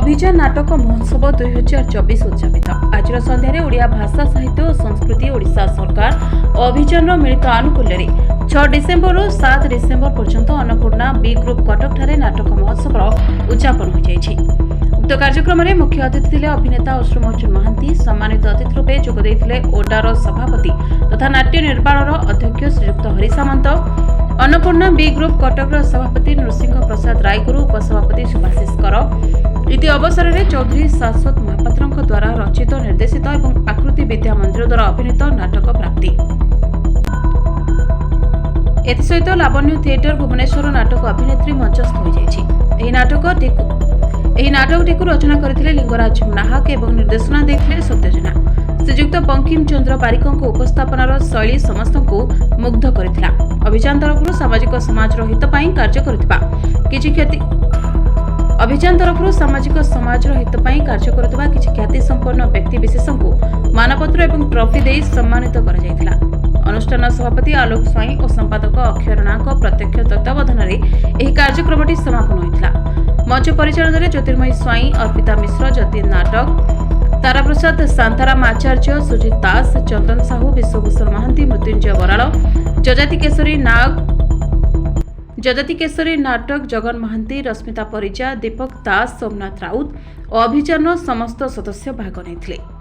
अभियान नाटक महोत्सव 2024 उद्यापित आज सन्धार ओडिया भाषा साहित्य और संस्कृति ओडिशा सरकार अभियान मिलित आनुकूल्य 6 डिसेम्बर 7 डिसेम्बर पर्यंत अन्नपूर्णा बी ग्रुप कटक ठारे नाटक महोत्सव उद्यापन हो जाइछि। उक्त कार्यक्रम में मुख्य अतिथि थे अभिनेता अश्रुमोचन महांती। सम्मानित अतिथि रूपे जोगदेइथिले ओडार सभापति तथा नाट्य निर्माणर अध्यक्ष श्रीयुक्त हरि सामंत, अन्नपूर्णा बी ग्रुप कटक सभापति नृसिंह प्रसाद रायगुरु, उपसभापति सुभाषिष कर। इति अवसर में चौधरी शाश्वत महापात्र द्वारा रचित निर्देशित और आकृति विद्या मंदिर द्वारा अभिनीत नाटक प्राप्ति। एसहित लावण्य थिएटर भुवनेश्वर नाटक अभिनेत्री मंचस्थ हो जाइछि। नाटकटी रचना करथिले लिंगराज नाहक एवं निर्देशना देथिले सत्यजना। श्रीयुक्त बंकिम चंद्र बारिकों उपस्थापनार शैली समस्त मुग्ध करथिला। अभियान तरफ सामाजिक समाज हित पई कार्य करथिबा किछि ख्याति संपन्न व्यक्ति विशेषों मानपत्र एवं ट्रॉफी दे सम्मानित करा जायथिला। अनुष्ठान सभापति आलोक स्वाई और संपादक अक्षय राणाक प्रत्यक्ष तत्वावधान में कार्यक्रम समापन होता। मंच परिचालन में ज्योतिर्मयी स्वाई, अर्पिता मिश्र, जतीन नाटक, ताराप्रसाद शांताराम आचार्य, सुजित दास, चंदन साहू, विश्वभूषण महांती, मृत्युंजय बराड़, जजाति केसरी नाटक, जगन महांती, रश्मिता परिजा, दीपक दास, सोमनाथ राउत और अभियान समस्त सदस्य भाग नहीं।